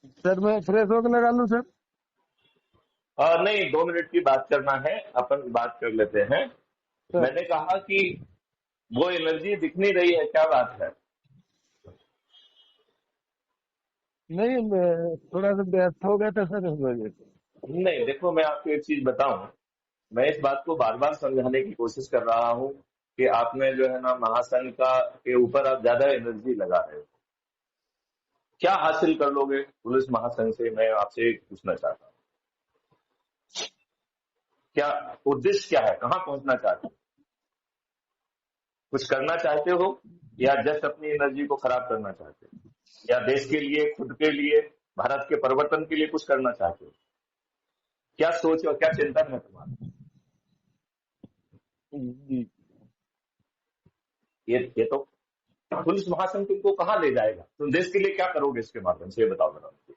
Sir मैं fresh होकर लगा लूं सर? नहीं, 2 मिनट की बात करना है, अपन बात कर लेते हैं। सर मैंने कहा कि वो एनर्जी दिख नहीं रही है, क्या बात है? नहीं, मैं थोड़ा सा व्यस्त हो गया था सर, इस वजह से। नहीं, देखो मैं आपको एक चीज बताऊं। मैं इस बात को बार बार समझाने की कोशिश कर रहा हूं कि आप में जो है ना महासंघ का के ऊपर आप ज्यादा एनर्जी लगा रहे हो। क्या हासिल कर लोगे पुलिस महासंघ से, मैं आपसे पूछना चाहता हूँ। क्या उद्देश्य क्या है, कहाँ पहुंचना चाहते हो? कुछ करना चाहते हो या जस्ट अपनी एनर्जी को खराब करना चाहते हो? या देश के लिए, खुद के लिए, भारत के परिवर्तन के लिए कुछ करना चाहते हो? क्या सोच और क्या चिंतन है तुम्हारा? जी। ये तो पुलिस महासंघ तुमको कहाँ ले जाएगा? तुम देश के लिए क्या करोगे इसके माध्यम से, ये बताओ जरा मुझे।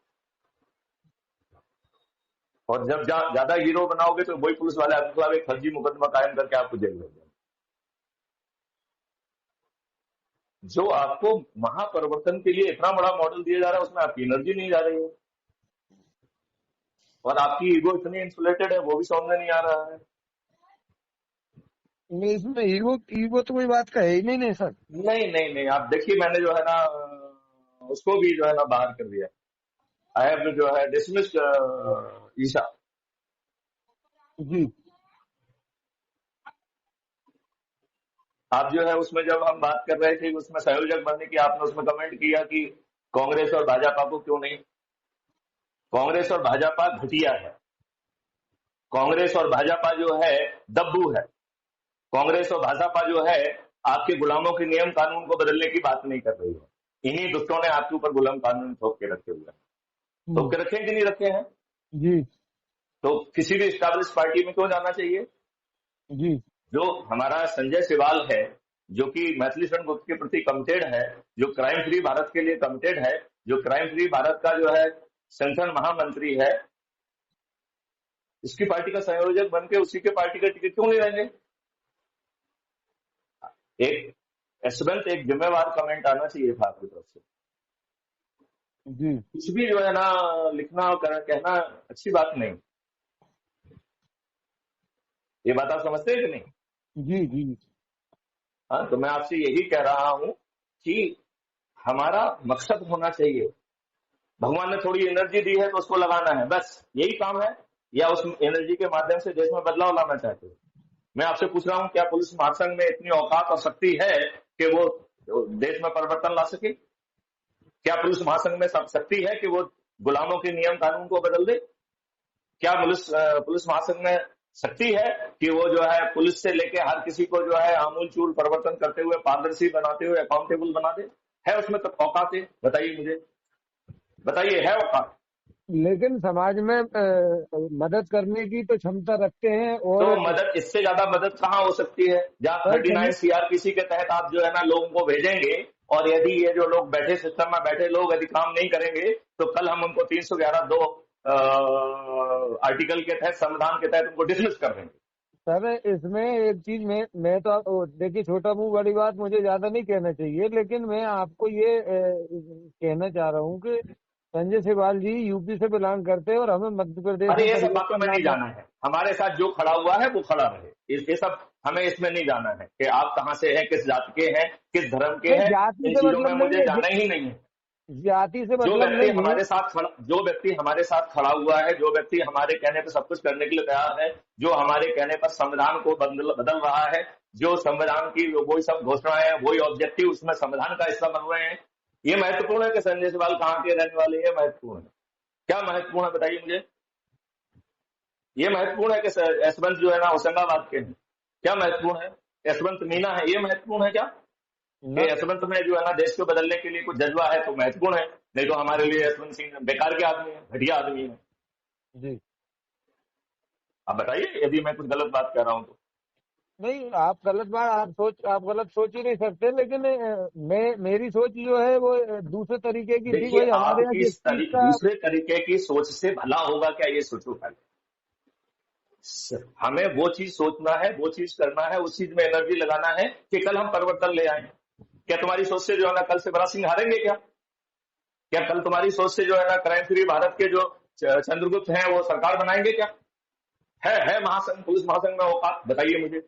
और जब ज्यादा हीरो बनाओगे तो वही पुलिस वाले आपके खिलाफ एक फर्जी मुकदमा कायम करके आपको जेल भेज देंगे। जो आपको महापरिवर्तन के लिए इतना बड़ा मॉडल दिया जा रहा है, उसमें आपकी एनर्जी नहीं जा रही है और आपकी ईगो इतनी इंसुलेटेड है, वो भी समझ में नहीं आ रहा है। नहीं, इसमें ईगो ईगो तो कोई बात का है ही नहीं, नहीं सर। नहीं नहीं नहीं, आप देखिए, मैंने जो है ना उसको भी जो है ना बाहर कर दिया। आई हैव जो है डिसमिस्ड ईशा। जी। आप जो है उसमें जब हम बात कर रहे थे उसमें संयोजक बनने की, आपने उसमें कमेंट किया कि कांग्रेस और भाजपा को क्यों नहीं। कांग्रेस और भाजपा घटिया है। कांग्रेस और भाजपा जो है दब्बू है। कांग्रेस और भाजपा जो है आपके गुलामों के नियम कानून को बदलने की बात नहीं कर रही है। इन्हीं दुष्टों ने आपके ऊपर गुलाम कानून थोप के रखे हुए हैं। थोप के रखे हैं कि नहीं रखे हैं? जी। तो किसी भी स्टैब्लिश पार्टी में क्यों जाना चाहिए? जी। जो हमारा संजय सिवाल है, जो कि मैथिली शरण गुप्त के प्रति कमिटेड है, जो क्राइम फ्री भारत के लिए कमिटेड है, जो क्राइम फ्री भारत का जो है संगठन महामंत्री है, इसकी पार्टी का संयोजक बन के उसी के पार्टी का टिकट क्यों नहीं लेंगे? एक यशवंत, एक जिम्मेवार कमेंट आना चाहिए था आपकी तरफ से। जी। कुछ भी जो है ना लिखना और कहना अच्छी बात नहीं। ये बात आप समझते हैं कि नहीं? जी। जी। हाँ, तो मैं आपसे यही कह रहा हूं कि हमारा मकसद होना चाहिए। भगवान ने थोड़ी एनर्जी दी है तो उसको लगाना है, बस यही काम है। या उस एनर्जी के माध्यम से देश में बदलाव लाना चाहते हो? मैं आपसे पूछ रहा हूं, क्या पुलिस महासंघ में इतनी औकात और शक्ति है कि वो देश में परिवर्तन ला सके? क्या पुलिस महासंघ में सब शक्ति है कि वो गुलामों के नियम कानून को बदल दे? क्या पुलिस महासंघ में शक्ति है कि वो जो है पुलिस से लेके हर किसी को जो है आमूल चूल परिवर्तन करते हुए, पारदर्शी बनाते हुए अकाउंटेबल बना दे? है उसमें तो औकात है? बताइए मुझे, बताइए, है औकात? लेकिन समाज में मदद करने की तो क्षमता रखते हैं। तो और मदद, इससे ज्यादा मदद कहाँ हो सकती है? जहां सर 39 सुनिए। सीआरपीसी के तहत आप जो है ना लोगों को भेजेंगे, और यदि ये जो लोग बैठे सिस्टम में बैठे लोग यदि काम नहीं करेंगे तो कल हम उनको 311(2) आर्टिकल के तहत, संविधान के तहत उनको डिसमिस कर देंगे। सर इसमें एक चीज मैं तो देखिए, छोटा मुंह बड़ी बात, मुझे ज्यादा नहीं कहना चाहिए, लेकिन मैं आपको ये कहना चाह रहा हूँ कि संजय सिवाल जी यूपी से बिलोंग करते हैं और हमें मध्य प्रदेश अरे में ये सब बातों में परिवर्तन नहीं लाना। जाना है, हमारे साथ जो खड़ा हुआ है वो खड़ा रहे। ये सब हमें इसमें नहीं जाना है कि आप कहां से हैं, किस जाति के हैं, किस धर्म के नहीं, हैं। जाति इन से चीजों में मतलब नहीं मुझे है। जाना ही नहीं है। जाति से मतलब नहीं है। जो व्यक्ति हमारे साथ खड़ा हुआ है, जो व्यक्ति हमारे कहने पर सब कुछ करने के लिए तैयार है, जो हमारे कहने पर संविधान को बदल रहा है, जो संविधान की वही सब घोषणाएं, वही ऑब्जेक्टिव उसमें संविधान का हिस्सा बन रहे हैं। ये महत्वपूर्ण है कि संजय सवाल कहाँ के रहने वाले हैं, महत्वपूर्ण है। क्या महत्वपूर्ण है बताइए मुझे। ये महत्वपूर्ण है कि यशवंत जो है ना होशंगाबाद के हैं, क्या महत्वपूर्ण है? यशवंत मीना है, ये महत्वपूर्ण है क्या? कि न, यशवंत में जो है ना देश को बदलने के लिए कुछ जज्बा है तो महत्वपूर्ण है। नहीं तो हमारे लिए यशवंत सिंह बेकार के आदमी है, घटिया आदमी है। जी। आप बताइए यदि मैं कुछ गलत बात कर रहा हूं तो। नहीं, आप गलत बात, आप गलत सोच ही नहीं सकते, लेकिन मेरी सोच जो है वो दूसरे तरीके की थी। देखिए, वही हमारे यहाँ आपकी जिस चीज का। दूसरे तरीके की सोच से भला होगा क्या, ये सोचो पहले। हमें वो चीज सोचना है, वो चीज करना है, उस चीज में एनर्जी लगाना है कि कल हम परिवर्तन ले आए। क्या तुम्हारी सोच से जो है ना कल से बड़ा सिंह हारेंगे क्या? क्या कल तुम्हारी सोच से जो है ना क्राइम फ्री भारत के जो चंद्रगुप्त हैं वो सरकार बनाएंगे क्या? है महासंघ, पुलिस महासंघ में औकात? बताइए मुझे,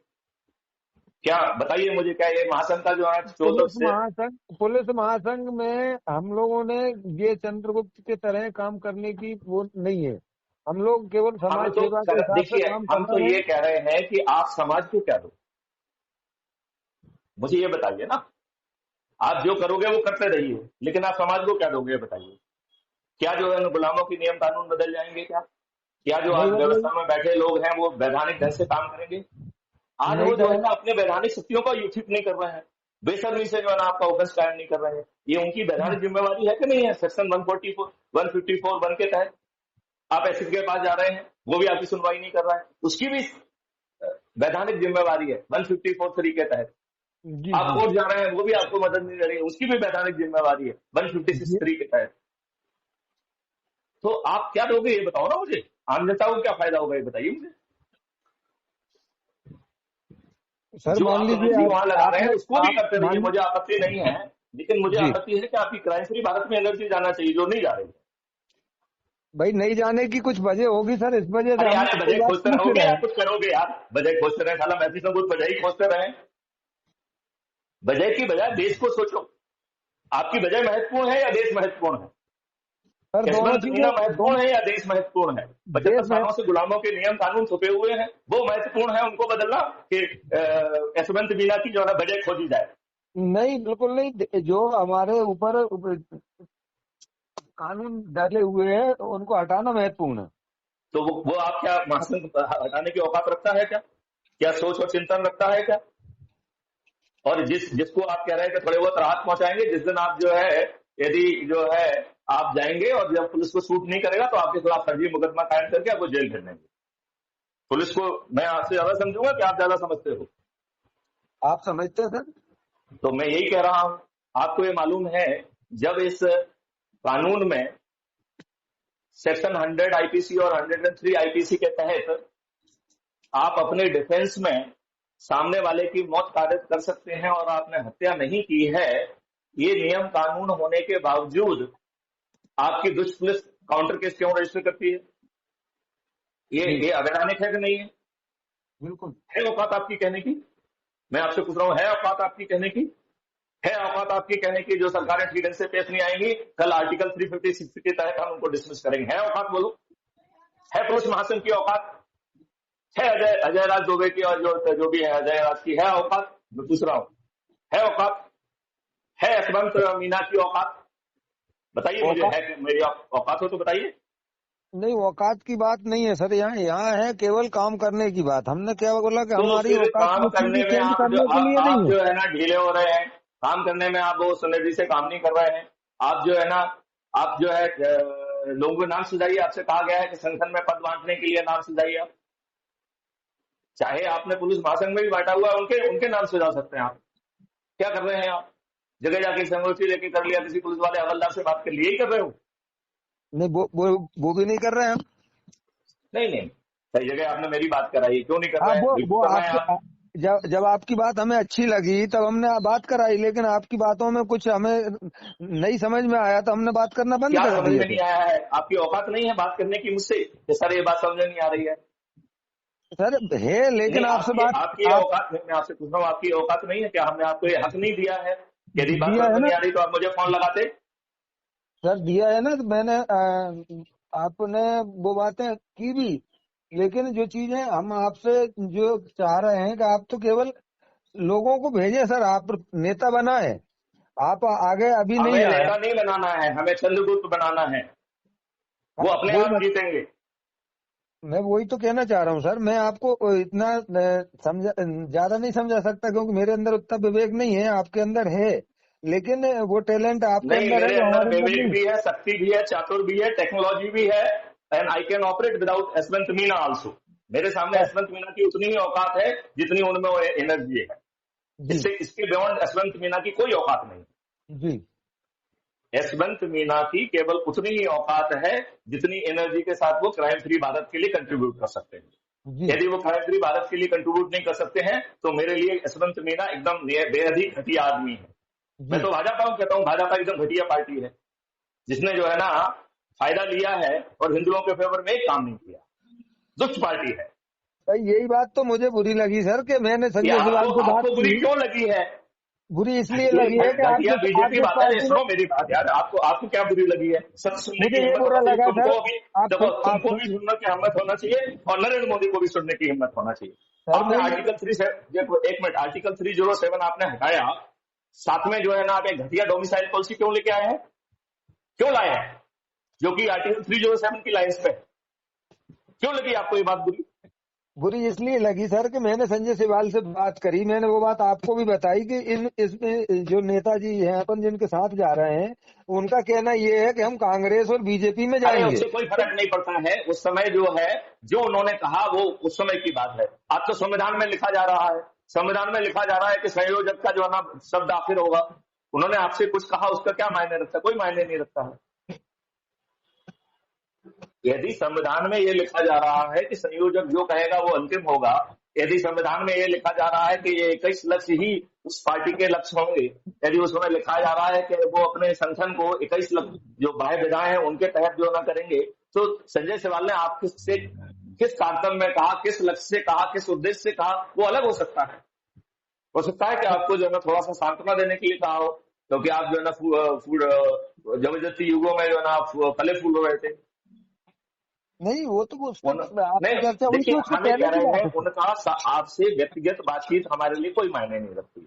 क्या बताइए मुझे, क्या ये महासंघ का जो है पुलिस से महासंघ पुलिस महासंघ में हम लोगों ने ये चंद्रगुप्त के तरह काम करने की वो नहीं है। हम लोग केवल हम समाज तो सेवा के हिसाब से देखिए, काम हम कर तो रहे ये हैं। कह रहे हैं कि आप समाज को क्या दो, मुझे ये बताइए ना। आप जो करोगे वो करते रहिए, लेकिन आप समाज को क्या दोगे, ये बताइए। क्या जो है गुलामों की नियम कानून बदल जाएंगे क्या? क्या जो नहीं आज बदलेगी। व्यवस्था में बैठे लोग हैं वो वैधानिक ढंग से काम करेंगे? आज नहीं वो जो है ना करेंगे। अपने वैधानिक शक्तियों का उपयोग नहीं कर रहे हैं, बेशर्मी से जो है ना आपका ऑफिस कायम नहीं कर रहे हैं। ये उनकी वैधानिक जिम्मेवारी है कि नहीं है? सेक्शन 144 154 1 के तहत आप एसपी के पास जा रहे हैं, वो भी आपकी सुनवाई नहीं कर रहा है, उसकी भी वैधानिक जिम्मेवारी है 154(3) के तहत। जी आप जी कोर्ट जा रहे हैं, वो भी आपको मदद नहीं करेगी, उसकी भी वैधानिक जिम्मेवारी है जी। 156(3) के तहत। तो आप क्या दोगे ये बताओ ना मुझे, आम जनता को क्या फायदा होगा ये बताइए मुझे। सर जो मान आप लीजिए एनर्जी वहां लगा रहे हैं आपने उसको भी आप करते रहिए, मान मुझे आपत्ति नहीं है। लेकिन मुझे जी आपत्ति है कि आपकी क्राइम फ्री भारत में एनर्जी जाना चाहिए जो नहीं जा रही है। भाई, नहीं जाने की कुछ वजह होगी सर, इस वजह से अरे हम यार आपसे बजट बात खोजते पूछ रहोगे रहे या हैं। कुछ करोगे यार? बजट खोजते रहे साला, मैसी से कुछ बजाय खोजते रहे। बजट की बजाय देश को सोचो। आपकी बजट महत्वपूर्ण है या देश महत्वपूर्ण है? सर दोनों यशवंत मीना चीजें महत्वपूर्ण है या देश महत्वपूर्ण है? 75 देश में। सालों से गुलामों के नियम कानून छुपे हुए हैं, वो महत्वपूर्ण है उनको बदलना कि यशवंत मीना की जो है बजट खोजी जाए? नहीं, बिल्कुल नहीं। जो हमारे ऊपर कानून डाले हुए हैं उनको हटाना महत्वपूर्ण है। तो वो आप क्या महासंघ हटाने की औकात रखता है क्या? क्या सोच और चिंतन रखता है क्या? और जिसको आप कह रहे हैं कि थोड़े बहुत राहत पहुंचाएंगे, जिस दिन आप जो है, यदि जो है आप जाएंगे और जब पुलिस को सूट नहीं करेगा तो आपके खिलाफ फर्जी मुकदमा कायम करके आपको जेल भेज देंगे। पुलिस को मैं आपसे ज्यादा समझूंगा कि आप ज्यादा समझते हो? आप समझते हैं सर? तो मैं यही कह रहा हूं, आपको ये मालूम है जब इस कानून में सेक्शन 100 आईपीसी और 103 आईपीसी के तहत आप अपने डिफेंस में सामने वाले की मौत कारित कर सकते हैं और आपने हत्या नहीं की है, ये नियम कानून होने के बावजूद आपकी दुष्ट पुलिस काउंटर केस क्यों रजिस्टर करती है? जी ये अवैधानिक है कि नहीं है? बिल्कुल। है औकात आपकी कहने की? मैं आपसे पूछ रहा हूं, है औकात आपकी कहने की? है औकात आपकी कहने की जो सरकारें ठीक ढंग से पेश नहीं आएंगी, कल आर्टिकल 356 के तहत हम उनको डिसमिस करेंगे? है औकात? बोलो, है पुलिस महासंघ की औकात? है अजय राज दुबे की और जो भी है अजय राज की है औकात? मैं पूछ रहा हूं, है औकात? है यशवंत मीना की औकात? बताइए मुझे, औकात है मेरी औकात हो तो बताइए। नहीं, औकात की बात नहीं है सर, यहाँ यहाँ है केवल काम करने की बात। हमने क्या बोला कि तो हमारी फिर औकात काम वो करने चीजें में चेंज करने के लिए आप नहीं है। जो है ना ढीले हो रहे हैं, काम करने में आप वो सुनिधि से काम नहीं कर रहे हैं। आप जो है ना, आप जो है लोगों के नाम सुझाइए। आपसे कहा गया है कि संगठन में पद बांटने के लिए नाम सुझाइए। आप चाहे आपने पुलिस महासंघ में भी बांटा हुआ है, उनके उनके नाम सुझा सकते हैं। आप क्या कर रहे हैं? आप जगह जाके संगोष्ठी लेके कर लिया, किसी पुलिस वाले हवलदार से बात कर ली, यही कर रहे हो? नहीं, वो भी नहीं कर रहे हैं हम। नहीं नहीं, सही जगह आपने मेरी बात कराई, क्यों नहीं कर हाँ, रहे हैं? बिल्कुल वो कर रहे हैं आपके आप। जब आपकी बात हमें अच्छी लगी तब हमने बात कराई, लेकिन आपकी बातों में कुछ हमें नहीं समझ में आया तो हमने बात करना बंद क्या कर समझ दिए में थे। नहीं आया है? आपकी औकात नहीं है बात करने की मुझसे कि सर ये बात समझ में नहीं आ रही है? सर है, नहीं, लेकिन आपसे आपकी बात आपकी ये आप औकात नहीं, मैं आपसे पूछ रहा हूँ, आपकी औकात नहीं है क्या? हमने आपको ये हक नहीं दिया है? यदि बात दिया समझ है में ना नहीं आ रही तो आप मुझे फोन लगाते। सर, दिया है ना। तो मैंने आपने वो बातें की भी, लेकिन जो चीजें हम आपसे जो चाह रहे हैं कि आप तो केवल लोगों को भेजें सर, आप नेता बनाए। आप आगे अभी नहीं हमें आया। नेता नहीं बनाना है, हमें चंद्रगुप्त बनाना है। वो अपने वही आप जीतेंगे। मैं वही तो कहना चाह रहा हूँ सर। मैं आपको इतना समझा ज्यादा नहीं समझा सकता, क्योंकि मेरे अंदर उतना विवेक नहीं है, आपके अंदर है। लेकिन वो टैलेंट आपके नहीं, अंदर है मेरे जो अंदर हमारे अंदर विवेक नहीं भी है, शक्ति भी है, चातुर भी है, टेक्नोलॉजी भी है, and I can operate without Yashwant Meena also. मेरे सामने है। यशवंत मीना की उतनी ही औकात है जितनी उनमें एनर्जी है। जी इसके बियॉन्ड यशवंत मीना की कोई औकात नहीं। जी यशवंत मीना की केवल उतनी ही औकात है जितनी एनर्जी के साथ वो क्राइम फ्री भारत के लिए कंट्रीब्यूट कर सकते हैं। जी यदि वो क्राइम फ्री भारत के लिए कंट्रीब्यूट नहीं कर सकते हैं तो मेरे लिए यशवंत मीना एकदम बेहद ही घटिया आदमी है। मैं जी तो भाजपा को कहता हूँ, भाजपा एकदम घटिया पार्टी है। जिसने जो है ना फायदा लिया है और हिंदुओं के फेवर में एक काम नहीं किया। दुष्ट पार्टी है भाई यही बात तो मुझे बुरी लगी सर कि मैंने ये। संजय सिवाल से बात आपको बुरी की। क्यों लगी है? बुरी इसलिए ये लगी है कि घटिया आपकी बीजेपी आपकी बात है। पार्टी में सुनो मेरी बात यार, आपको क्या बुरी लगी है? सच सुनने मुझे की ये हिम्मत बुरा होना चाहिए लगा सर। तुमको भी, देखो तुमको भी सुनने की हिम्मत होना चाहिए और नरेंद्र मोदी को भी सुनने की हिम्मत होना चाहिए। सर आपने मैं आर्टिकल 3 देखो एक मिनट, आर्टिकल 307 आपने हटाया, साथ में जो है ना आप एक घटिया डोमिसाइल पॉलिसी क्यों लेके आए हैं? क्यों लाए हैं? जो कि आर्टिकल 307 की लाइन्स पे। क्यों लगी आपको ये बात बुरी? बुरी इसलिए लगी सर कि मैंने संजय सिवाल से बात करी। मैंने वो बात आपको भी बताई कि इसमें जो नेताजी हैं अपन जिनके साथ जा रहे हैं, उनका कहना ये है कि हम कांग्रेस और बीजेपी में अरे जाएंगे। उससे कोई फर्क नहीं पड़ता है। उस समय जो है, जो उन्होंने कहा वो उस समय की बात है। अब तो संविधान में लिखा जा रहा है, संविधान में लिखा जा रहा है कि संयोजक का जो है ना शब्द आखिर होगा। उन्होंने आपसे कुछ कहा, उसका क्या मायने रखता है? कोई मायने नहीं रखता है। यदि संविधान में ये लिखा जा रहा है कि संयोजक जो कहेगा वो अंतिम होगा, यदि संविधान में ये लिखा जा रहा है कि ये 21 लक्ष्य ही उस पार्टी के लक्ष्य होंगे, यदि उसमें लिखा जा रहा है कि वो अपने संगठन को 21 लक्ष्य जो बाह्य विधाएं हैं उनके तहत जो ना करेंगे, तो संजय सिवाल ने आप किस तारतम्य में कहा, किस लक्ष्य से कहा, किस उद्देश्य से कहा, वो अलग हो सकता है। हो सकता है कि आपको जो है ना थोड़ा सा सांत्वना देने के लिए कहा हो, क्योंकि आप जो है ना जबरदस्ती युगों में जो है ना फले फूल रहे थे। नहीं वो तो आपकी नहीं चर्चा हुई देखिए, थी, उसके हमें पहले कह की रहे हैं, बात है। उन्होंने कहा आपसे व्यक्तिगत बातचीत हमारे लिए कोई मायने नहीं रखती है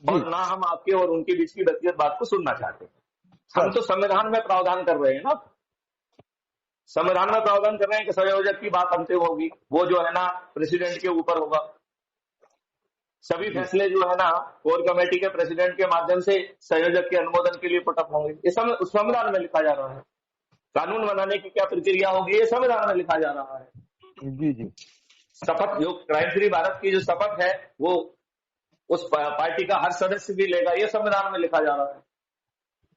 जी और ना हम आपके और उनके बीच की व्यक्तिगत बात को सुनना चाहते हैं। हम सर। तो संविधान में प्रावधान कर रहे हैं ना, संविधान में प्रावधान कर रहे हैं कि संयोजक की बात अंतिम होगी, वो जो है ना प्रेसिडेंट के ऊपर होगा। सभी जी फैसले जो है ना कोर कमेटी के प्रेसिडेंट के माध्यम से संयोजक के अनुमोदन के लिए पुटअप होंगे। ये संविधान में लिखा जा रहा है। कानून बनाने की क्या प्रक्रिया होगी, ये संविधान में लिखा जा रहा है। जी जी शपथ जो क्राइम फ्री भारत की जो शपथ है वो उस पार्टी का हर सदस्य भी लेगा, ये संविधान में लिखा जा रहा है।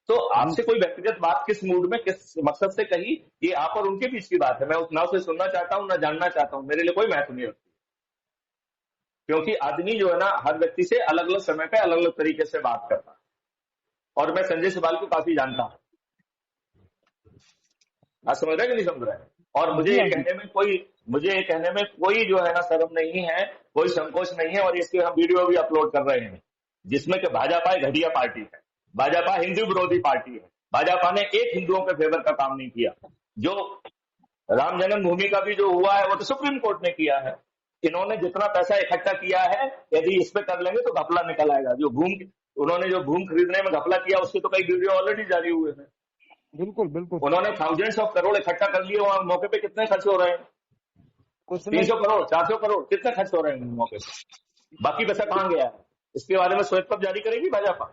तो जी आपसे कोई व्यक्तिगत बात किस मूड में किस मकसद से कही, ये आप और उनके बीच की बात है। मैं ना उसे सुनना चाहता हूं ना जानना चाहता हूं, मेरे लिए कोई महत्व नहीं रखती। क्योंकि आदमी जो है ना हर व्यक्ति से अलग अलग समय पे अलग अलग तरीके से बात करता है और मैं संजय सिवाल को काफी जानता हूं। आप समझ रहे हैं कि नहीं समझ रहे हैं? और जी हाँ जी मुझे ये कहने में कोई जो है ना शर्म नहीं है, कोई संकोच नहीं है। और इसके हम वीडियो भी अपलोड कर रहे हैं जिसमें कि भाजपा एक घटिया पार्टी है, भाजपा हिंदू विरोधी पार्टी है। भाजपा ने एक हिंदुओं के फेवर का काम नहीं किया। जो राम जन्मभूमि का भी जो हुआ है वो तो सुप्रीम कोर्ट ने किया है। इन्होंने जितना पैसा इकट्ठा किया है, यदि इस पे कर लेंगे तो घपला निकल आएगा। उन्होंने जो भूमि खरीदने में घपला किया उसके तो कई वीडियो ऑलरेडी जारी हुए हैं। बिल्कुल बिल्कुल। उन्होंने थाउजेंड्स ऑफ करोड़ इकट्ठा कर लिए, वहां मौके पे कितने खर्च हो रहे हैं? कुछ नहीं। 300 करोड़ 400 करोड़ कितने खर्च हो रहे हैं मौके पे? बाकी पैसा कहाँ गया है? इसके बारे में श्वेत पत्र जारी करेगी भाजपा,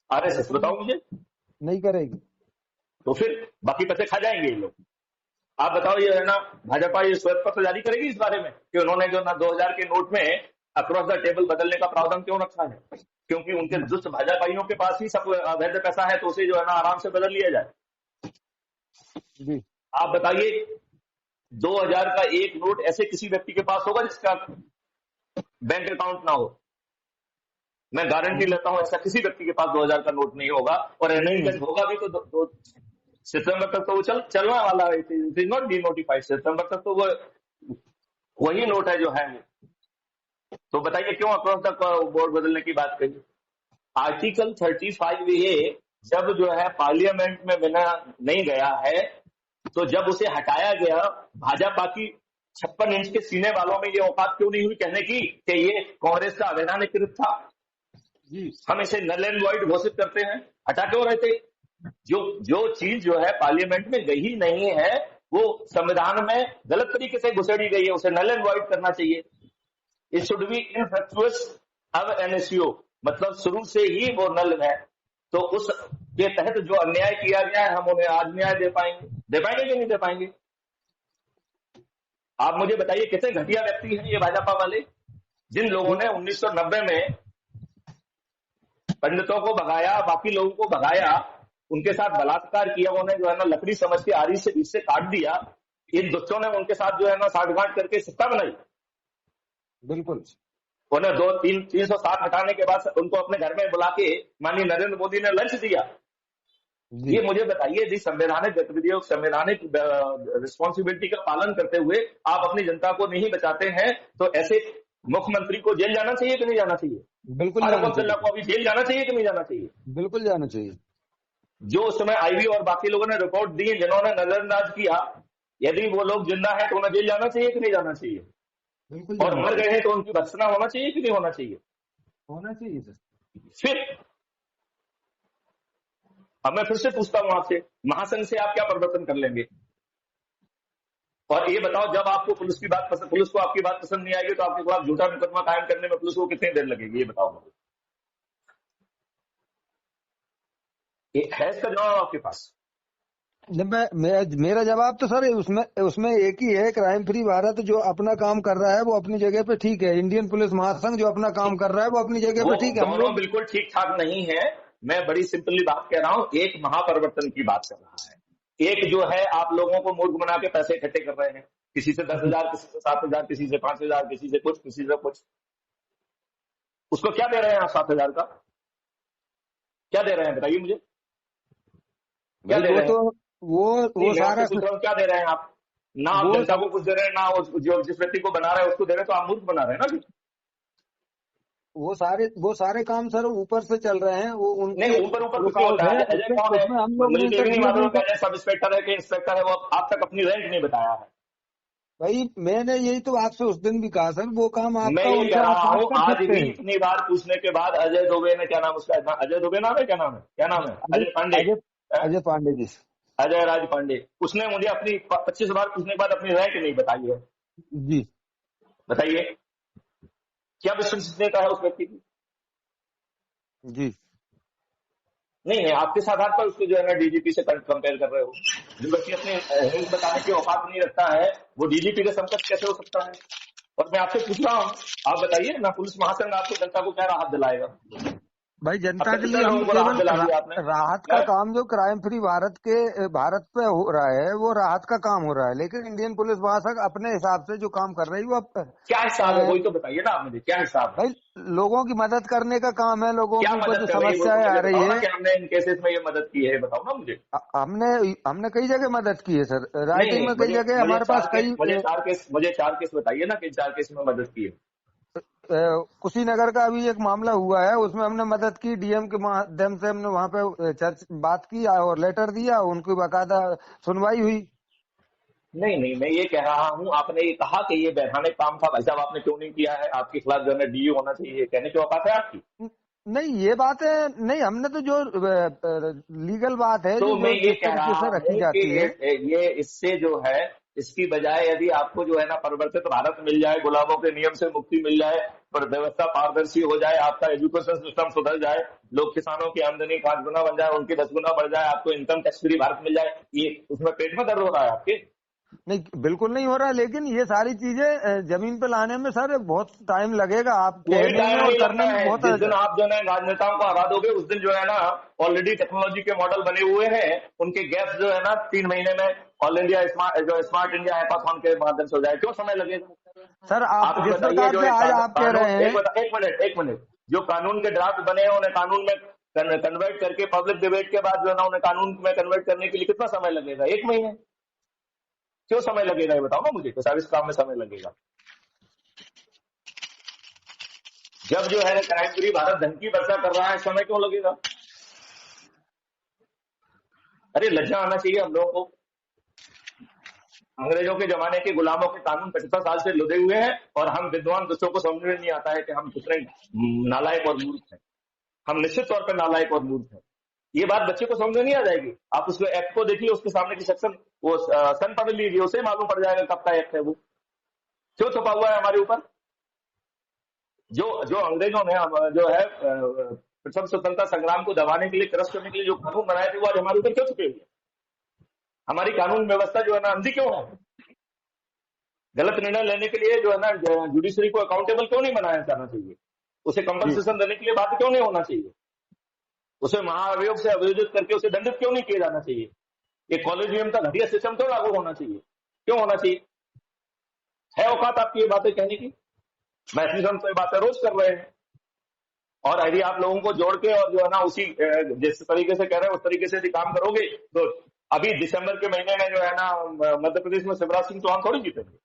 आरएसएस? बताओ मुझे। नहीं करेगी तो फिर बाकी पैसे खा जाएंगे ये लोग। आप बताओ, ये है ना भाजपा ये श्वेत पत्र जारी करेगी इस बारे में कि उन्होंने जो ना 2000 के नोट में अक्रॉस द टेबल बदलने का प्रावधान क्यों रखा है? क्योंकि उनके दुष्ट भाजपाइयों के पास ही सब अवैध पैसा है, तो उसे जो है ना आराम से बदल लिया जाए। जी। आप बताइए, 2000 का एक नोट ऐसे किसी व्यक्ति के पास होगा जिसका बैंक अकाउंट ना हो? मैं गारंटी लेता हूं ऐसा किसी व्यक्ति के पास 2000 का नोट नहीं होगा। और नहीं होगा भी तो सितंबर तक तो वो चलने वाला है। It is not denotified. सितंबर तक तो वो वही नोट है जो है। तो बताइए क्यों अक्रॉस द बोर्ड बदलने की बात कही? आर्टिकल 35A जब जो है पार्लियामेंट में बिना नहीं गया है, तो जब उसे हटाया गया, भाजपा की 56 इंच के सीने वालों में ये औकात क्यों नहीं हुई कहने की कि ये कांग्रेस का अवैधानिक कृत्य था, जी हम इसे नल एंड वॉइड घोषित करते हैं? हटा क्यों रहे थे? जो चीज जो है पार्लियामेंट में गई नहीं है वो संविधान में गलत तरीके से घुसेड़ी गई है, उसे नल एंड वॉइड करना चाहिए। इट शुड बी इनफ्रक्चुअस अब एनएसयू, मतलब शुरू से ही वो नल है। तो उस के तहत जो अन्याय किया गया है हम उन्हें आज न्याय दे पाएंगे कि नहीं दे पाएंगे? आप मुझे बताइए कितने घटिया व्यक्ति हैं ये भाजपा वाले, जिन लोगों ने 1990 में पंडितों को भगाया, बाकी लोगों को भगाया, उनके साथ बलात्कार किया, उन्हें जो है ना लकड़ी समझ के आरी से बीच से काट दिया। इन दुष्टों ने उनके साथ जो है ना साठगांठ करके सत्ता बनाई। बिल्कुल। उन्हें 360 हटाने के बाद उनको अपने घर में बुला के माननीय नरेंद्र मोदी ने लंच दिया। जी ये मुझे बताइए जी, संवैधानिक गतिविधियों, संवैधानिक रिस्पॉन्सिबिलिटी का पालन करते हुए आप अपनी जनता को नहीं बचाते हैं, तो ऐसे मुख्यमंत्री को जेल जाना चाहिए कि नहीं जाना चाहिए? बिल्कुल जाना फारूक चाहिए अब्दुल्ला सर, को अभी जेल जाना चाहिए कि नहीं जाना चाहिए? बिल्कुल जाना चाहिए। जो उस समय आईवी और बाकी लोगों ने रिपोर्ट दी, जिन्होंने नजरअंदाज किया, यदि वो लोग जिंदा है तो उन्हें जेल जाना चाहिए कि नहीं जाना चाहिए? बिल्कुल और जाना मर चाहिए। गए हैं तो उनकी भर्त्सना होना चाहिए कि नहीं होना चाहिए? होना चाहिए सर। फिर अब मैं फिर से पूछता हूं आपसे, महासंघ से आप क्या परिवर्तन कर लेंगे? और ये बताओ, जब आपको पुलिस की बात पसंद, पुलिस को आपकी बात पसंद नहीं आएगी, तो आपके खिलाफ झूठा मुकदमा कायम करने में पुलिस को कितनी देर लगेगी, ये बताओ मुझे। है इसका जवाब आपके पास? जब मेरा जवाब तो सर उसमें उसमें एक ही है, क्राइम फ्री भारत जो अपना काम कर रहा है वो अपनी जगह पे ठीक है, इंडियन पुलिस महासंघ जो अपना काम कर रहा है वो अपनी जगह वो पे ठीक है। हम दोनों लोग बिल्कुल ठीक ठाक नहीं है। मैं बड़ी सिंपली बात कह रहा हूं, एक महापरिवर्तन की बात कर रहा है, एक जो है आप लोगों को मूर्ख बना के पैसे इकट्ठे कर रहे हैं, किसी से 10,000, किसी से 7,000, किसी से 5,000, किसी से कुछ, किसी से कुछ। उसको क्या दे रहे हैं आप? 7,000 का क्या दे रहे हैं, बताइए मुझे, क्या भाई दे वो रहे तो हैं? वो नहीं, वो मैं आपसे सारा पूछ रहा हूँ, क्या दे रहे हैं आप? ना आप वो जनता को कुछ दे रहे हैं, ना जो जिस व्यक्ति को बना रहे हैं उसको दे रहे हैं, तो आप मूर्ख बना रहे हैं ना। वो सारे काम सर ऊपर से चल रहे हैं, वो नहीं, उनकी ऊपर ऊपर कुछ नहीं रुकावट होता है, है। अजय उसमें कौन है? उसमें हम लोग ने मुझे तो ये भी नहीं इंटरफियर मालूम नहीं कि कर। अजय सब इंस्पेक्टर है कि इंस्पेक्टर है, वो आप तक अपनी रैंक नहीं बताया है। भाई मैंने यही तो आपसे उस दिन भी कहा सर, वो काम मैं आपका ये कह उनसे आप रहा बात हूं, कर आज सकते भी हैं। इतनी बार पूछने के बाद अजय दुबे ने, क्या नाम उसका, अजय दुबे नाम है, क्या नाम है, क्या नाम है, अजय अजय पांडे, अजय है? अजय पांडे जी। अजय राज पांडे, उसने मुझे अपनी 25 बार पूछने के बाद अपनी रैंक नहीं बताई है। जी बताइए, क्या विश्वसनीयता है उस व्यक्ति की? जी नहीं है, आप किस आधार पर उसको जो है ना डीजीपी से कंपेयर कर रहे हो? जो व्यक्ति अपने रैंक बताने की औकात नहीं रखता है, वो डीजीपी के समकक्ष कैसे हो सकता है? और मैं आपसे पूछ रहा हूँ, आप बताइए ना, पुलिस महासंघ आपको जनता को क्या राहत दिलाएगा? भाई, अब जनता तक के कितने लिए हम लोगों को राहत केवल दिला दिया आपने? राहत का हैं? काम जो क्राइम फ्री भारत पे हो रहा है वो राहत का काम हो रहा है, लेकिन इंडियन पुलिस महासंघ अपने हिसाब से जो काम कर रही है वो क्या हिसाब है, अ, वही तो बताइए ना आप मुझे, क्या हिसाब है? भाई लोगों की मदद करने का काम है, लोगों क्या के ऊपर मदद जो कर रही है वो तो समस्याएं आ मुझे रही बताओ ना, है। कि हमने इन केसेस में ये मदद की है, बताओ ना मुझे। हमने हमने कई जगह मदद की है सर, नहीं राइटिंग नहीं, में कई जगह हमारे पास कई मुझे चार केस बताइए ना, कि 4 केस में मदद की है। कुशीनगर का अभी एक मामला हुआ है, उसमें हमने मदद की, डीएम के माध्यम से हमने वहां पे चर्च बात की और लेटर दिया, उनकी बाकायदा सुनवाई हुई। नहीं नहीं, मैं ये कह रहा हूँ, आपने ये कहा कि ये वैधानिक काम था, भाई साहब आपने क्यों नहीं किया है? आपके खिलाफ जो है डीयू होना चाहिए, ये कहने की औकात है आपकी? नहीं ये बात है, नहीं हमने तो जो लीगल बात है, तो जो मैं जो ये जिस कह तरीके रहा से रखी हूँ कि जाती है। ये इससे जो है, इसकी बजाय यदि आपको जो है ना परिवर्तित भारत मिल जाए, गुलामों के नियम से मुक्ति मिल जाए, पर व्यवस्था पारदर्शी हो जाए, आपका एजुकेशन सिस्टम सुधर जाए, लोग किसानों की आमदनी 5 गुना बन जाए, उनकी 10 गुना बढ़ जाए, आपको इनकम टैक्स फ्री भारत मिल जाए, ये उसमें पेट में दर्द हो रहा है आपके? नहीं बिल्कुल नहीं हो रहा, लेकिन ये सारी चीजें जमीन पे लाने में सर बहुत टाइम लगेगा, आप कोई कहने में टाइम और नहीं लगना करने में है। बहुत। जिस दिन आप जो है राजनेताओं को हरा दोगे, उस दिन जो है ना ऑलरेडी टेक्नोलॉजी के मॉडल बने हुए हैं, उनके गैप्स जो है ना 3 महीने में all India smart India hackathon के माध्यम से हो जाए। क्यों समय लगेगा? सर आप आप ये जिस बताइए, प्रकार जो से एक आज आप कह कानून, रहे हैं। एक मिनट, जो कानून के ड्राफ्ट बने हैं, उन्हें कानून में कन्वर्ट करके पब्लिक डिबेट के बाद जो है ना उन्हें कानून में कन्वर्ट करने के लिए कितना समय लगेगा? 1 महीने। क्यों समय लगेगा, ये बताओ ना मुझे, तो सारे इस काम में समय लगेगा। जब जो है क्राइम फ्री भारत धन की वर्षा कर रहा है, समय क्यों लगेगा? अरे लज्जा आना चाहिए हम लोगों को। अंग्रेजों के जमाने के गुलामों के कानून 75 साल से लुदे हुए हैं, और हम विद्वान बच्चों को समझ में नहीं आता है कि हम कितने नालायक और मूर्ख हैं। हम निश्चित तौर पर नालायक और मूर्ख हैं। ये बात बच्चे को समझ में नहीं आ जाएगी। आप उसको एक्ट को देखिए, उसके सामने की सेक्शन, वो सन पढ़ लीजिए, उसे मालूम पड़ जाएगा कब का एक्ट है वो, क्यों छुपा हुआ है हमारे ऊपर। जो जो अंग्रेजों ने जो है प्रथम स्वतंत्रता संग्राम को दबाने के लिए, क्रश करने के लिए जो कानून बनाए थे, वो आज हमारे ऊपर क्यों छुपे हुए? हमारी कानून व्यवस्था जो है ना अंधी क्यों है? गलत निर्णय लेने के लिए जो है ना जुडिशरी को अकाउंटेबल क्यों नहीं बनाया जाना चाहिए? उसे जी कंपनसेशन देने के लिए बात क्यों नहीं होना चाहिए? उसे महाअभियोग से अभियोजित करके उसे दंडित क्यों नहीं किया जाना चाहिए? ये कॉलेजियम का घटिया सिस्टम क्यों लागू होना चाहिए? क्यों होना चाहिए? है औकात आपकी ये बातें कहने की? मैथिली हम तो ये बातें रोज कर रहे हैं। और यदि आप लोगों को जोड़ के और जो है ना उसी जिस तरीके से कह रहे हैं उस तरीके से यदि काम करोगे तो अभी दिसंबर के महीने में जो है ना मध्य प्रदेश में शिवराज सिंह चौहान थोड़ी जीतेंगे।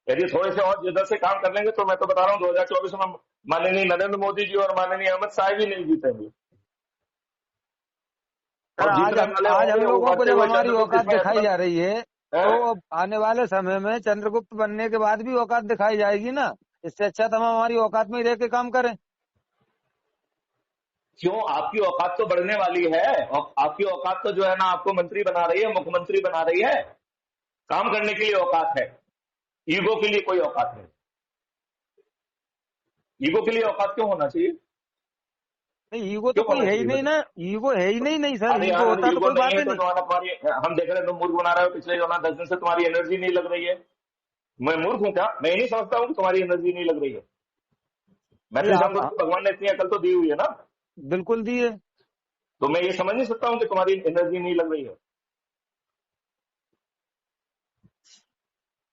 यदि थोड़े से और जिद्दत से काम कर लेंगे तो मैं तो बता रहा हूँ 2024 में माननीय नरेंद्र मोदी जी और माननीय अमित शाह भी नहीं जीतेंगे। सर और जीतने वाले आज हम होंगे वो लोगों को बढ़ते जब हुए हमारी चंद्रगुप्त औकात इसमें दिखाई जा ऐसा रही है, है। तो अब आने वाले समय में चंद्रगुप्त बनने के बाद भी औकात दिखाई जाएगी ना। इससे अच्छा तो हम हमारी औकात में ही रह के काम करें। क्यों? आपकी औकात तो बढ़ने वाली है और आपकी औकात तो जो है ना आपको मंत्री बना रही है, मुख्यमंत्री बना रही है। काम करने के लिए औकात है, ईगो के लिए कोई औकात नहीं। ईगो के लिए औकात क्यों होना चाहिए? नहीं, ईगो तो क्यों कोई होना है ही चाहिए नहीं बताइए। ना। ईगो है ही नहीं, नहीं सर, अरे ईगो यार होता तो ईगो कोई नहीं बात है ही तो नहीं। जो है ना तुम्हारी, हम देख रहे हैं तुम मूर्ख बना रहे हो। पिछले जो है ना 10 दिन से तुम्हारी एनर्जी नहीं लग रही है। मैं मूर्ख हूं क्या? मैं ये नहीं समझता हूँ कि तुम्हारी एनर्जी नहीं लग रही है। ये मैथिली आप संघ को भगवान ने इतनी अकल तो दी हुई है ना। बिल्कुल दिए। तो मैं ये समझ नहीं सकता हूँ कि तुम्हारी एनर्जी नहीं लग रही है।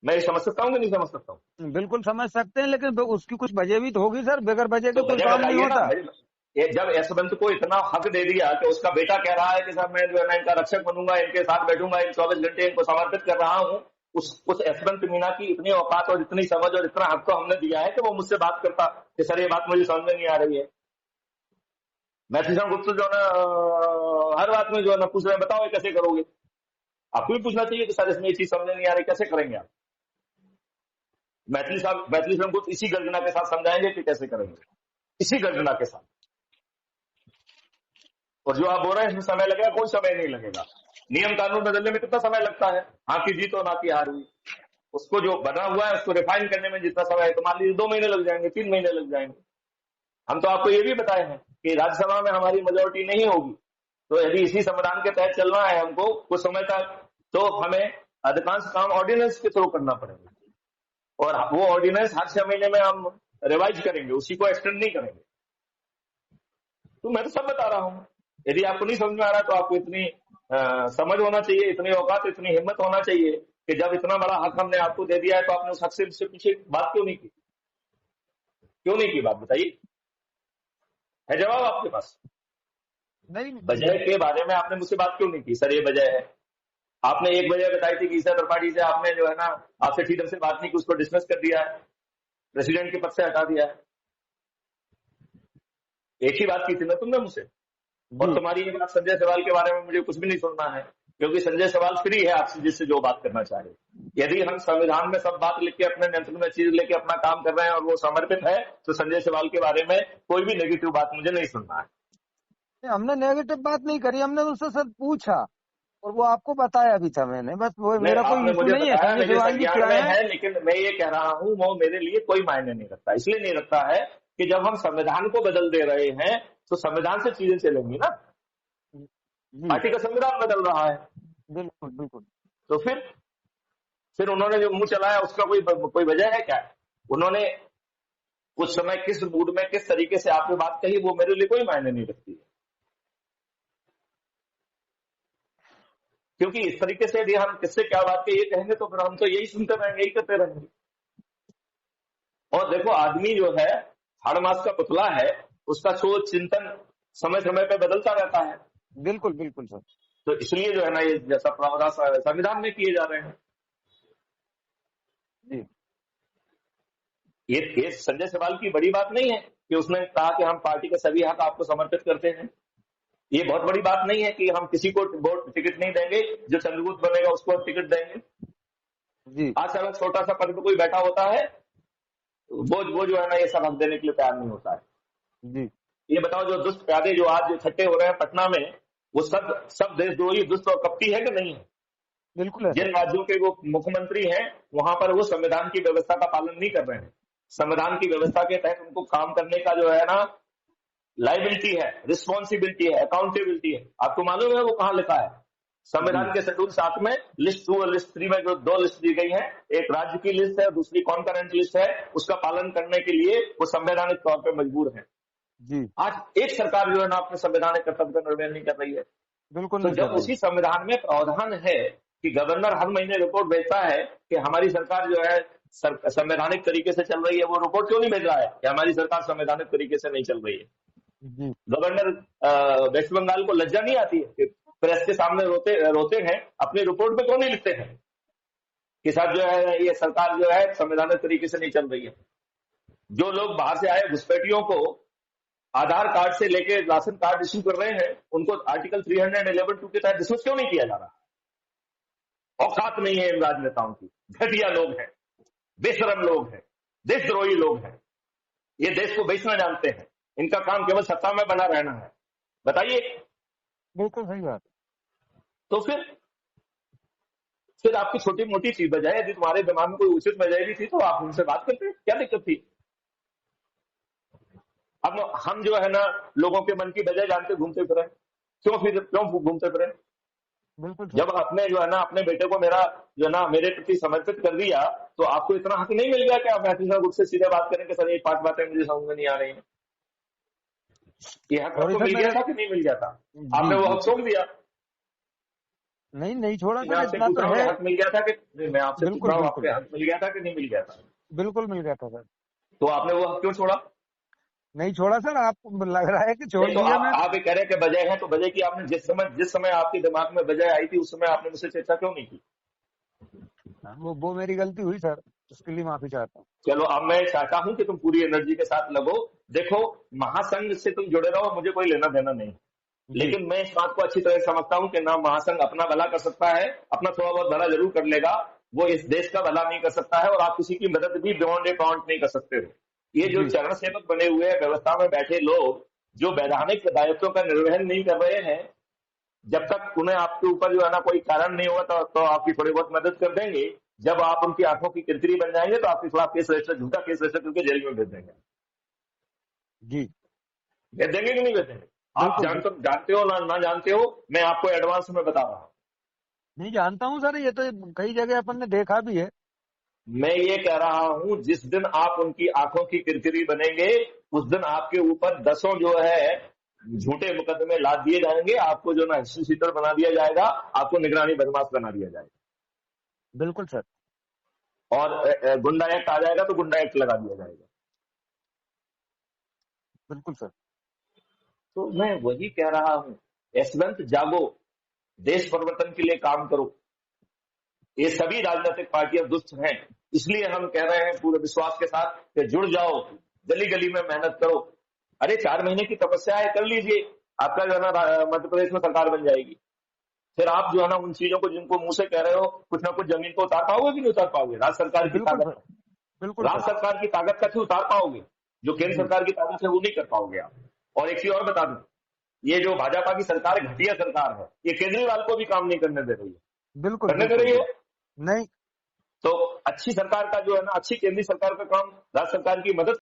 मैं ये समझ सकता हूँ कि नहीं समझ सकता हूँ? बिल्कुल समझ सकते हैं, लेकिन उसकी कुछ वजह भी तो होगी सर। बगैर वजह तो के कोई वजह काम नहीं बताइए ना होता। भाई। जब यशवंत को इतना हक दे दिया कि उसका बेटा कह रहा है कि साहब मैं जो है ना इनका रक्षक बनूंगा, इनके साथ बैठूंगा, इन 24 घंटे इनको समर्पित कर रहा हूँ। उस यशवंत मीना की इतनी औकात और इतनी समझ और इतना हक तो हमने दिया है कि वो मुझसे बात करता कि सर ये बात मुझे समझ में नहीं आ रही है। मैथिली गुप्त जो है ना हर बात में जो है ना पूछ रहे हैं, बताओ ये कैसे करोगे। आपको भी पूछना चाहिए कि सर इसमें ये चीज समझ में नहीं आ रही, कैसे करेंगे आप। मैथिली गुप्त इसी गर्जना के साथ समझाएंगे कि कैसे करेंगे, इसी गर्जना के साथ। और जो आप बोल रहे हैं इसमें समय लगेगा, कोई समय नहीं लगेगा। नियम कानून बदलने में कितना समय लगता है? हाँ की जीत और ना की हार हुई। उसको जो बना हुआ है उसको रिफाइन करने में जितना समय है, तो मान लीजिए 2 महीने लग जाएंगे, 3 महीने लग जाएंगे। हम तो आपको ये भी बताए हैं कि राज्यसभा में हमारी मेजोरिटी नहीं होगी, तो यदि इसी संविधान के तहत चलना है हमको कुछ समय तक, तो हमें अधिकांश काम ऑर्डिनेंस के थ्रू करना पड़ेगा। और वो ऑर्डिनेंस हर 6 महीने में हम रिवाइज करेंगे, उसी को एक्सटेंड नहीं करेंगे। तो मैं तो सब बता रहा हूं। यदि आपको नहीं समझ में आ रहा है तो आपको इतनी समझ होना चाहिए, इतनी औकात, इतनी हिम्मत होना चाहिए कि जब इतना बड़ा हक हमने आपको दे दिया है तो आपने उस हक से पीछे बात क्यों नहीं की? क्यों नहीं की बात बताइए? है जवाब आपके पास? नहीं, वजह के बारे में आपने मुझसे बात क्यों नहीं की? सर ये वजह है। आपने एक वजह बताई थी कि ईसा त्रिपाठी से आपने जो है ना आपसे ठीक ढंग से बात नहीं की, उसको डिसमिस कर दिया है, प्रेसिडेंट के पद से हटा दिया है। एक ही बात की थी ना तुमने मुझसे। और तुम्हारी ये बात संजय सवाल के बारे में मुझे कुछ भी नहीं सुनना है, क्योंकि संजय सवाल फ्री है आपसे जिससे जो बात करना चाहे। यदि हम संविधान में सब बात लिख के अपने नियंत्रण में चीज लेके अपना काम कर रहे हैं और वो समर्पित है, तो संजय सवाल के बारे में कोई भी नेगेटिव बात मुझे नहीं सुनना है। हमने नेगेटिव बात नहीं करी, हमने उससे सर पूछा और वो आपको बताया भी था मैंने। बस वो नहीं, मेरा कोई आपने इशू मुझे नहीं है। बताया, संजय मेरे शिवाल जी संज्ञान क्या में है। है, लेकिन मैं ये कह रहा हूं वो मेरे लिए कोई मायने नहीं रखता। इसलिए नहीं रखता है कि जब हम संविधान को बदल दे रहे हैं तो संविधान से चीजें चलेंगी ना। जी पार्टी का संविधान बदल रहा है, बिल्कुल बिल्कुल। तो फिर उन्होंने जो मुंह चलाया उसका कोई वजह है क्या? उन्होंने उस समय किस मूड में किस तरीके से आपने बात कही वो मेरे लिए कोई मायने नहीं रखती है। क्योंकि इस तरीके से यदि हम किससे क्या बात के ये कहेंगे तो फिर हम तो यही सुनते रहेंगे, यही करते रहेंगे। और देखो आदमी जो है हाड़ मास का पुतला है, उसका सोच चिंतन समय समय पे बदलता रहता है। बिल्कुल बिल्कुल सर। तो इसलिए जो है ना ये जैसा प्रावधान संविधान में किए जा रहे हैं। जी ये संजय सवाल की बड़ी बात नहीं है कि उसने कहा कि हम पार्टी के सभी हक आपको समर्पित करते हैं। ये बहुत बड़ी बात नहीं है कि हम किसी को वोट टिकट नहीं देंगे, जो चंद्रगुप्त बनेगा उसको टिकट देंगे। जी आज अगर छोटा सा पद पे कोई बैठा होता है, वो जो है ना ये सब हक देने के लिए तैयार नहीं होता है। जी ये बताओ जो दुष्ट प्यादे जो आज इकट्ठे हो रहे हैं पटना में, वो सब देशद्रोही दुष्ट और कपटी है कि नहीं है? बिल्कुल है जिन सर। राज्यों के वो मुख्यमंत्री हैं वहां पर वो संविधान की व्यवस्था का पालन नहीं कर रहे हैं। संविधान की व्यवस्था के तहत उनको काम करने का जो है ना लाइबिलिटी है, रिस्पॉन्सिबिलिटी है, अकाउंटेबिलिटी है। आपको मालूम है वो कहाँ लिखा है? जी संविधान के शेड्यूल 7 में लिस्ट 2 और लिस्ट 3 में जो 2 लिस्ट दी गई है, एक राज्य की लिस्ट है, दूसरी कॉन्करेंट लिस्ट है। उसका पालन करने के लिए वो संवैधानिक तौर पर मजबूर है। जी आज एक सरकार जो है ना अपने संवैधानिक कर्तव्य का निर्वहन नहीं कर रही है। बिल्कुल तो नहीं कर जब रही। उसी संविधान में प्रावधान है कि गवर्नर हर महीने रिपोर्ट भेजता है कि हमारी सरकार जो है संवैधानिक तरीके से चल रही है, वो रिपोर्ट क्यों नहीं भेज रहा है कि हमारी सरकार संवैधानिक तरीके से नहीं चल रही है? जी गवर्नर वेस्ट बंगाल को लज्जा नहीं आती है कि प्रेस के सामने रोते रोते हैं, अपनी रिपोर्ट में क्यों नहीं लिखते हैं कि साहब जो है ये सरकार जो है संवैधानिक तरीके से नहीं चल रही है? जो लोग बाहर से आए घुसपैठियों को आधार कार्ड से लेके राशन कार्ड इश्यू कर रहे हैं, उनको आर्टिकल 311(2) के तहत डिसमिस क्यों नहीं किया जा रहा? औकात नहीं है इन राजनेताओं की, घटिया लोग हैं, बेशरम लोग हैं, देशद्रोही लोग हैं, ये देश को बेचना जानते हैं, इनका काम केवल सत्ता में बना रहना है। बताइए। बिल्कुल सही बात। तो फिर आपकी छोटी मोटी चीज बजाय, यदि तुम्हारे दिमाग में कोई उचित वजह भी थी तो आप उनसे बात करते, क्या दिक्कत थी? अब हम जो है ना लोगों के मन की बजाय जानते घूमते फिरे, क्यों घूमते फिरे? बिल्कुल जब आपने जो है ना अपने बेटे को मेरा जो है ना मेरे प्रति समर्पित कर दिया, तो आपको इतना हक नहीं मिल गया कि आप महफिल ग्रुप से सीधे बात करें कि सर ये 5 बातें मुझे समझ में नहीं आ रही हैं? ये हक आपको मिल गया था कि नहीं मिल गया था? आपने वो हक छोड़ दिया। नहीं नहीं छोड़ा मैं सर, आपसे इतना पूछ तो रहा हूँ, है। हक मिल गया था कि मैं आपसे पूछ बिल्कुल रहा हूँ, बिल्कुल आपके हक मिल गया था कि नहीं मिल गया था? बिल्कुल मिल गया था सर। तो आपने वो हक क्यों छोड़ा? नहीं छोड़ा सर, आपको लग रहा है कि छोड़ नहीं, तो दिया मैं। आप ये कह रहे हैं कि बजाय है, तो बजाय की आपने जिस समय आपके दिमाग में बजाय आई थी उस समय आपने मुझसे चर्चा क्यों नहीं की? वो मेरी गलती हुई सर, उसके लिए माफी चाहता हूँ। चलो, अब मैं चाहता हूं कि तुम पूरी एनर्जी के साथ लगो। देखो, महासंघ से तुम जुड़े रहो, मुझे कोई लेना देना नहीं, लेकिन मैं इस बात को अच्छी तरह समझता हूं कि ना महासंघ अपना भला कर सकता है, अपना थोड़ा बहुत भला जरूर कर लेगा, वो इस देश का भला नहीं कर सकता है, और आप किसी की मदद भी बियॉन्ड ए काउंट नहीं कर सकते हो। ये जो चरण सेवक बने हुए हैं, व्यवस्था में बैठे लोग जो वैधानिक दायित्वों का निर्वहन नहीं कर रहे हैं, जब तक उन्हें आपके ऊपर जो है ना कोई कारण नहीं होगा तो आपकी थोड़ी बहुत मदद कर देंगे। जब आप उनकी आंखों की किरकिरी बन जाएंगे तो आपके खिलाफ केस रजिस्टर, झूठा केस रजिस्टर करके जेल में भेज देंगे। जी भेज देंगे कि नहीं भेज देंगे? आप जानते हो ना जानते हो, मैं आपको एडवांस में बता रहा हूं। नहीं जानता हूँ सर, ये तो कई जगह अपन ने देखा भी है। मैं ये कह रहा हूं, जिस दिन आप उनकी आंखों की किरकिरी बनेंगे, उस दिन आपके ऊपर 10 जो है झूठे मुकदमे लाद दिए जाएंगे, आपको जो ना हिस्ट्री शीटर बना दिया जाएगा, आपको निगरानी बदमाश बना दिया जाएगा। बिल्कुल सर। और गुंडा एक्ट आ जाएगा तो गुंडा एक्ट लगा दिया जाएगा। बिल्कुल सर। तो मैं वही कह रहा हूं, यशवंत जागो, देश परिवर्तन के लिए काम करो। ये सभी राजनीतिक पार्टियां दुष्ट हैं, इसलिए हम कह रहे हैं पूरे विश्वास के साथ कि जुड़ जाओ, गली गली में मेहनत करो। अरे 4 महीने की तपस्या है, कर लीजिए, आपका जो है ना मध्य प्रदेश में सरकार बन जाएगी। फिर आप जो है ना उन चीजों को जिनको मुंह से कह रहे हो, कुछ ना कुछ जमीन को उतार पाओगे कि नहीं उतार पाओगे? राज्य सरकार की ताकत, बिल्कुल राज्य सरकार की ताकत का उतार पाओगे, जो केंद्र सरकार की ताकत है वो नहीं कर पाओगे आप। और एक चीज और बता दूं, ये जो भाजपा की सरकार घटिया सरकार है, ये केजरीवाल को भी काम नहीं करने दे रही है। बिल्कुल करने दे रही है? नहीं। तो अच्छी सरकार का जो है ना, अच्छी केंद्रीय सरकार का काम राज्य सरकार की मदद